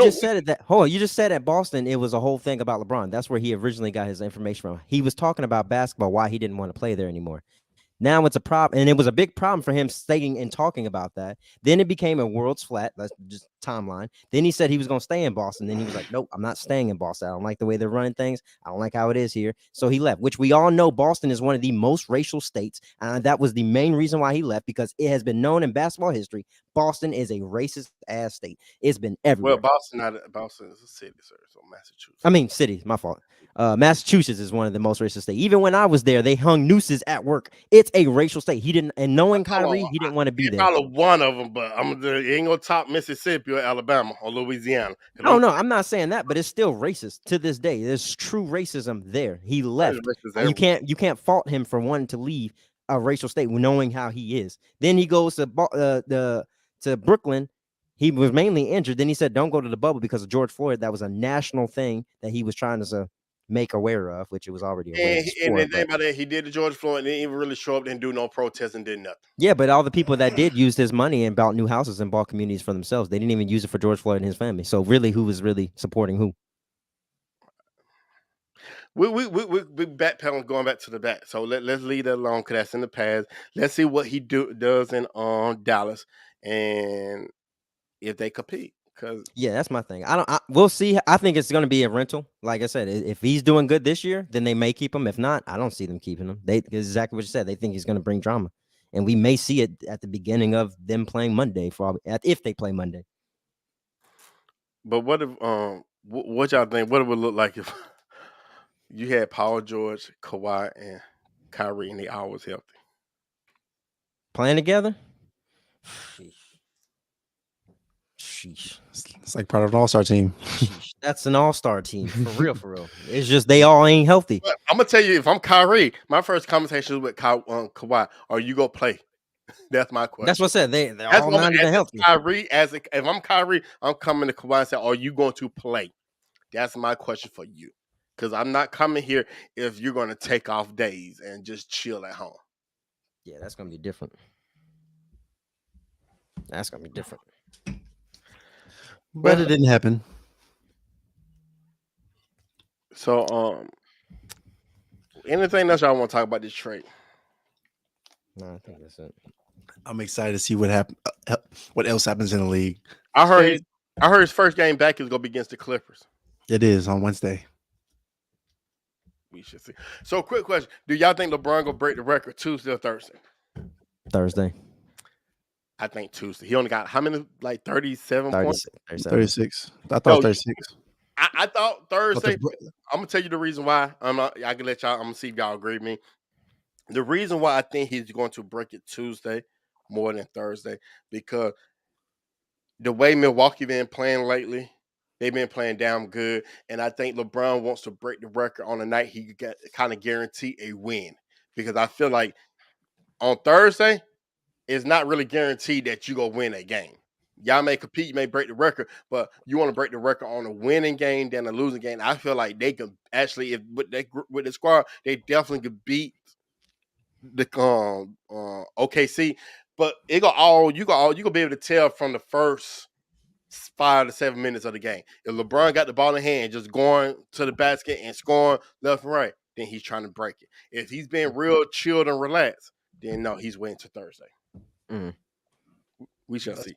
just said at Boston, it was a whole thing about LeBron. That's where he originally got his information from. He was talking about basketball, why he didn't want to play there anymore. Now it's a problem, and it was a big problem for him stating and talking about that. Then it became a world's flat. That's just timeline. Then he said he was going to stay in Boston. Then he was like, nope, I'm not staying in Boston. I don't like the way they're running things. I don't like how it is here. So he left, which we all know Boston is one of the most racial states. That was the main reason why he left, because it has been known in basketball history, Boston is a racist ass state. It's been everywhere. Well, Boston is a city, sir. So Massachusetts. I mean, city, my fault. Massachusetts is one of the most racist states. Even when I was there, they hung nooses at work. It's a racial state. He didn't, and knowing Kyrie, he didn't want to be there. Probably one of them, but it ain't gonna top Mississippi or Alabama or Louisiana. No, I'm not saying that, but it's still racist to this day. There's true racism there. He left. You can't fault him for wanting to leave a racial state, knowing how he is. Then he goes to Brooklyn. He was mainly injured. Then he said, "Don't go to the bubble because of George Floyd." That was a national thing that he was trying to make aware of, which it was already aware. And then about that, he did the George Floyd and didn't even really show up, didn't do no protest and did nothing. Yeah, but all the people that did use his money and bought new houses and bought communities for themselves, they didn't even use it for George Floyd and his family. So really, who was really supporting who? We backpedaling, going back to the back. So let's leave that alone because that's in the past. Let's see what he does in Dallas and if they compete. Yeah, that's my thing. We'll see. I think it's going to be a rental. Like I said, if he's doing good this year, then they may keep him. If not, I don't see them keeping him. Exactly what you said. They think he's going to bring drama, and we may see it at the beginning of them playing Monday, if they play Monday. But what if what y'all think? What it would look like if you had Paul George, Kawhi, and Kyrie, and they always healthy playing together? Sheesh. It's like part of an all-star team. That's an all-star team, for real. It's just they all ain't healthy. But I'm gonna tell you, if I'm Kyrie, my first conversation with Kawhi, are you gonna play? That's my question. That's what I said. They're all not even healthy. Kyrie, if I'm Kyrie, I'm coming to Kawhi and say, "Are you going to play?" That's my question for you, because I'm not coming here if you're going to take off days and just chill at home. Yeah, that's gonna be different. But it didn't happen. So, anything else y'all want to talk about this trade? No, I think that's it. I'm excited to see what else happens in the league. I heard his first game back is gonna be against the Clippers. It is on Wednesday. We should see. So, quick question: do y'all think LeBron gonna break the record Tuesday or Thursday? Thursday. I think Tuesday. He only got how many? Like 37 points? 36. I thought 36. I thought Thursday. I'm gonna tell you the reason why. I can let y'all. I'm gonna see if y'all agree with me. The reason why I think he's going to break it Tuesday more than Thursday, because the way Milwaukee been playing lately, they've been playing damn good, and I think LeBron wants to break the record on the night he got kind of guarantee a win, because I feel like on Thursday, it's not really guaranteed that you go win a game. Y'all may compete, you may break the record, but you want to break the record on a winning game than a losing game. I feel like they could actually, if with the squad, they definitely could beat the OKC. But you gonna be able to tell from the first 5 to 7 minutes of the game. If LeBron got the ball in hand, just going to the basket and scoring left and right, then he's trying to break it. If he's being real chilled and relaxed, then no, he's waiting to Thursday. Mm. We shall see.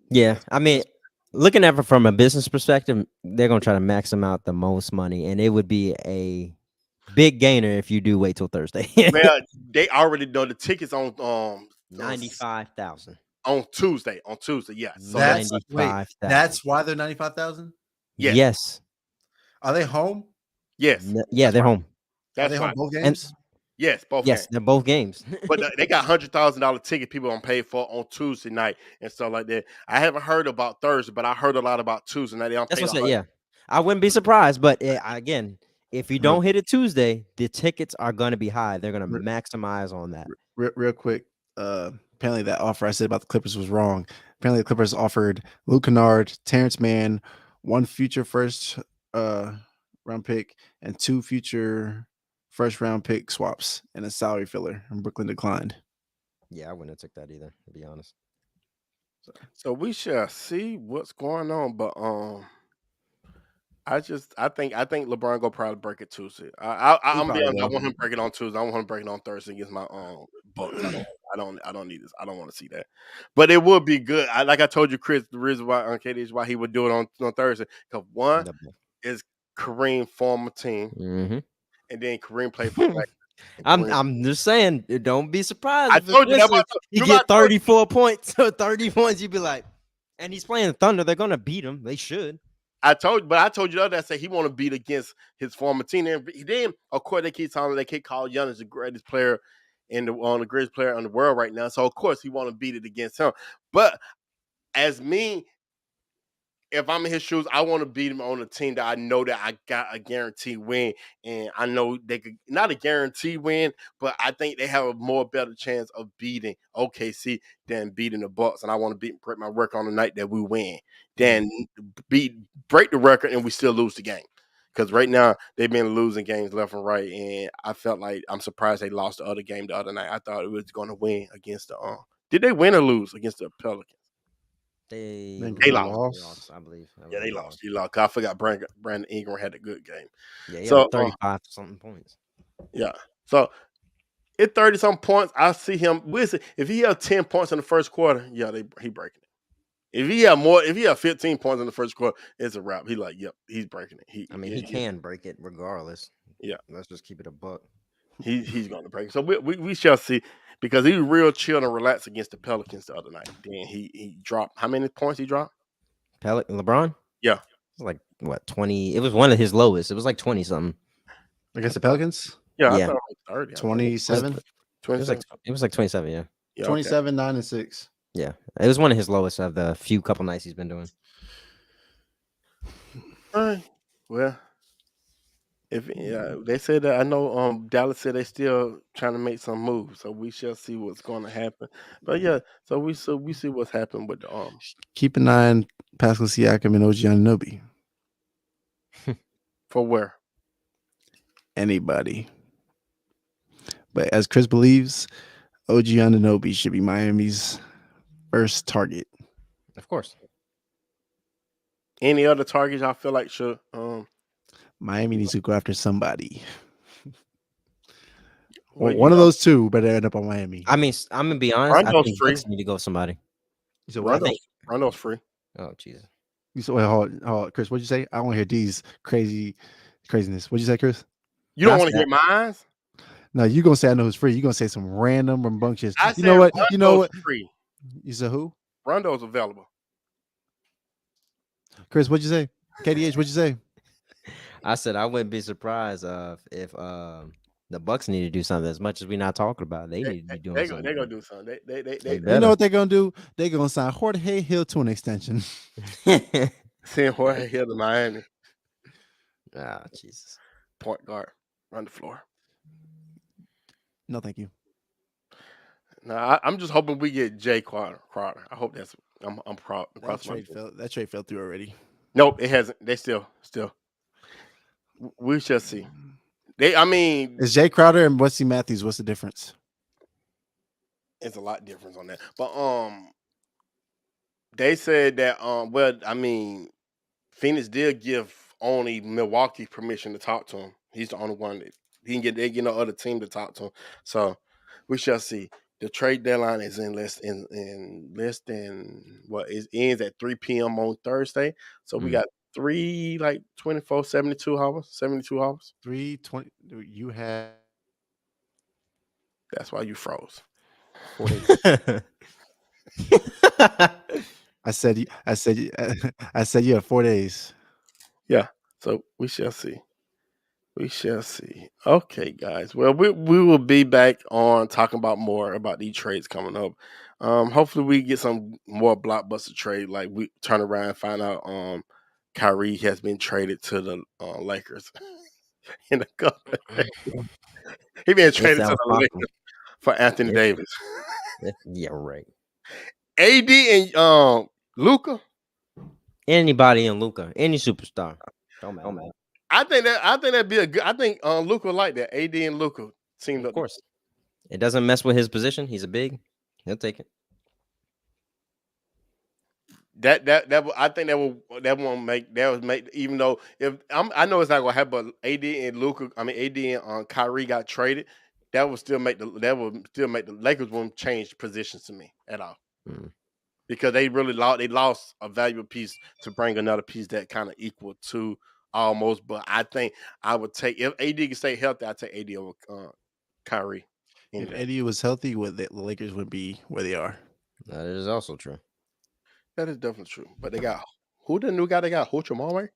Yeah, I mean, looking at it from a business perspective, they're gonna try to max him out the most money, and it would be a big gainer if you do wait till Thursday. Well, they already know the tickets on 95,000. on Tuesday. On Tuesday, yeah. So That's wait, 95,000. that's why they're 95,000. Yes. Yes. Are they home? yes, Yeah, they're home. Are that's they right. home both games? Yes, both Yes, games. they're both games. But they got $100,000 ticket people gonna pay for on Tuesday night and stuff like that. I haven't heard about Thursday, but I heard a lot about Tuesday night. They don't That's pay what I the said. Yeah, I wouldn't be surprised. But again, if you don't hit it Tuesday, the tickets are going to be high. They're going to maximize on that. Real quick. Apparently that offer I said about the Clippers was wrong. Apparently the Clippers offered Luke Kennard, Terrence Mann, 1 future first round pick, and 2 future first round pick swaps and a salary filler. And Brooklyn declined. Yeah, I wouldn't have took that either, to be honest. So we shall see what's going on. But I think LeBron gonna probably break it Tuesday. I'm be honest, I want him to break it on Tuesday. I want him to break it on Thursday against my Bucks. I don't need this. I don't want to see that. But it would be good. Like I told you, Chris, the reason why KD is why he would do it on Thursday. Because one is Kareem former team, and then Kareem played for the I'm just saying, don't be surprised. I if told you that you get 34 points, so 30 points, you'd be like, and he's playing Thunder. They're gonna beat him. They should. I told you the other day, I said he want to beat against his former team. And then, of course, they keep telling me they keep calling Giannis the greatest player the greatest player in the world right now. So of course he want to beat it against him. But as me, if I'm in his shoes, I want to beat him on a team that I know that I got a guaranteed win, and I know they could not a guaranteed win, but I think they have a more better chance of beating OKC than beating the Bucks. And I want to break my record on the night that we win, than break the record and we still lose the game. Because right now they've been losing games left and right, and I felt like I'm surprised they lost the other game the other night. I thought it was going to win against the. Did they win or lose against the Pelicans? They lost. I believe. Yeah, they lost. He lost. I forgot Brandon Ingram had a good game. Yeah, he so had 35 something points. Yeah. So at 30 some points, I see him. Listen, if he have 10 points in the first quarter, yeah, he breaking it. If he have 15 points in the first quarter, it's a wrap. He like, yep, he's breaking it. He can break it regardless. Yeah. Let's just keep it a buck. He's going to break it. So we shall see, because he was real chill and relaxed against the Pelicans the other night. Then he dropped. How many points he dropped? LeBron? Yeah. It was like, what, 20? It was one of his lowest. It was like 20 something. Against the Pelicans? Yeah. I thought it was 30. 27? It was like 27, yeah. 27, 9 and 6. Yeah. It was one of his lowest of the few couple nights he's been doing. All right. Well, they said that, I know Dallas said they still trying to make some moves, so we shall see what's going to happen. But yeah, so we see what's happened with the Keep an eye on Pascal Siakam and OG Anunoby. For where? Anybody. But as Chris believes, OG Anunoby should be Miami's first target. Of course. Any other targets I feel like should Miami needs to go after somebody. One of those two better end up on Miami. I mean, I'm gonna be honest. Rondo's I think free. Bucks need to go with somebody. So Rondo's free. Oh Jesus! You said, hold on, Chris. What'd you say? I want to hear D's craziness. What'd you say, Chris? You don't want to hear mine? No, you gonna say I know who's free. You gonna say some random rambunctious. I You know what? Rondo's You know what? Free. You said who? Rondo's available. Chris, what'd you say? KDH, what'd you say? I said I wouldn't be surprised if the Bucks need to do something. As much as we're not talking about, they need to be doing something. They're gonna do something. They You know what they're gonna do? They're gonna sign Jorge Hill to an extension. Send Jorge Hill to Miami. Ah, Jesus. Point guard, run the floor. No, thank you. No, I'm just hoping we get Jay Crowder. I hope that's. I'm proud. That trade fell through already. Nope, it hasn't. They still. We shall see. It's Jay Crowder and Wesley Matthews. What's the difference? It's a lot difference on that. But They said that well, I mean, Phoenix did give only Milwaukee permission to talk to him. He's the only one that he can get. They get no other team to talk to him. So we shall see. The trade deadline is in less than what it ends at 3 p.m. on Thursday. So we got 72 hours. 72 hours. 3:20. You have That's why you froze. 4 days. I said you have 4 days. Yeah. So we shall see. We shall see. Okay, guys. Well, we will be back on talking about more about these trades coming up. Hopefully we get some more blockbuster trade. Like we turn around and find out Kyrie has been traded to the Lakers in a couple. He been traded to the Lakers for Anthony Davis. Yeah, right. AD and Luka. Anybody in Luka, any superstar. Don't matter. I think that'd be a good. I think Luka like that. AD and Luka seemed Of course. It doesn't mess with his position. He's a big. He'll take it. I think that won't make even though I know it's not gonna happen, but AD and Luka, AD and Kyrie got traded. That would still make the Lakers won't change positions to me at all. Because they really lost a valuable piece to bring another piece that kind of equal to almost. But I think I would take, if AD can stay healthy, I'd take AD over Kyrie. If AD was healthy, the Lakers would be where they are. That is also true. That is definitely true. But they got who the new guy they got? Hachimura?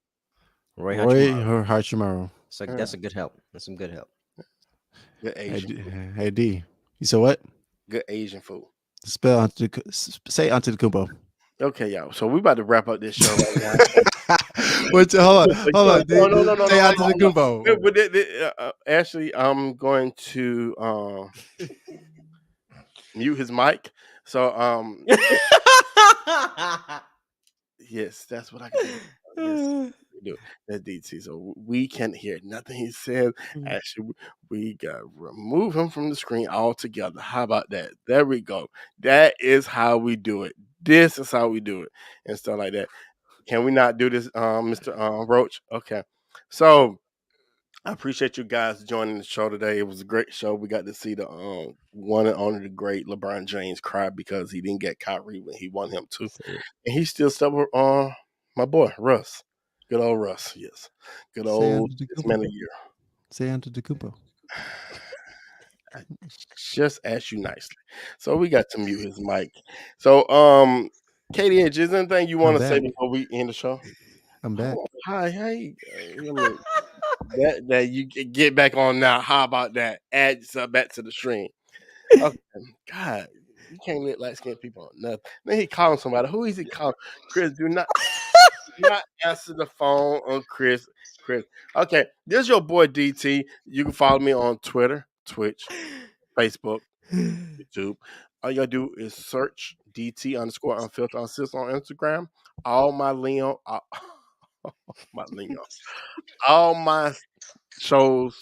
Roy Hachimura. So that's a good help. That's some good help. Good Asian. Hey D, you said what? Good Asian food. Say Antetokounmpo. Okay, y'all. So we about to wrap up this show right now. Hold on. No. Say Antetokounmpo. Actually, I'm going to mute his mic. So yes, that's what I can do. Yes, do. That's DT. So we can't hear nothing he said. Actually, we got to remove him from the screen altogether. How about that? There we go. That is how we do it. This is how we do it and stuff like that. Can we not do this, Mr. Roach? Okay. So I appreciate you guys joining the show today. It was a great show. We got to see the one and only the great LeBron James cry because he didn't get Kyrie when he wanted him to. And he still stuck with my boy, Russ. Good old Russ, yes. Good old man of the year. Say Antetokounmpo. I just asked you nicely. So we got to mute his mic. So, Katie, is there anything you want to say before we end the show? I'm back. Oh, hi. That you get back on now. How about that? Add yourself back to the stream. Okay. God, you can't let light-skinned people on nothing. Then he calling somebody. Who is he calling? Chris, do not answer the phone on Chris. Okay, this is your boy DT. You can follow me on Twitter, Twitch, Facebook, YouTube. All you gotta do is search DT_unfiltered on Instagram. All my shows,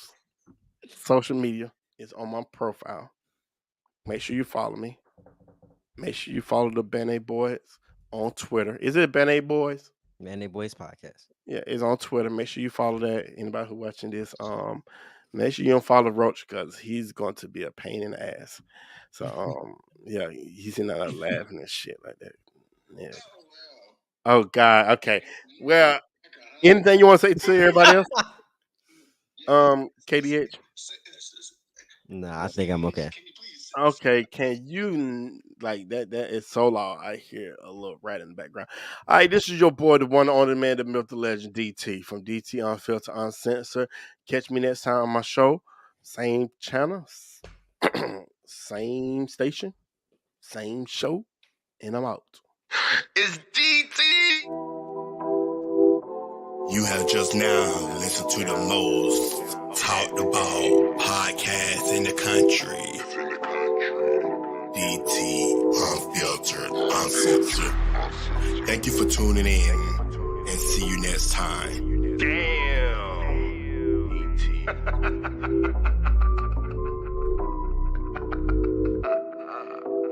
social media is on my profile. Make sure you follow me. Make sure you follow the Bandaid Boys on Twitter. Is it Bandaid Boys? Bandaid Boys podcast. Yeah, it's on Twitter. Make sure you follow that. Anybody who watching this, make sure you don't follow Roach because he's going to be a pain in the ass. So, yeah, he's in there laughing and shit like that. Yeah. Oh God. Okay. Well, anything you want to say to everybody else? KDH. Nah, I think I'm okay. Okay, can you like that? That is so loud. I hear a little rat in the background. All right, this is your boy, the one, on the man, the myth, the legend, DT from DT Unfiltered, Uncensored. Catch me next time on my show. Same channel, same station, same show, and I'm out. It's DT. You have just now listened to the most talked about podcast in the country. DT Unfiltered, Uncensored. Thank you for tuning in and see you next time.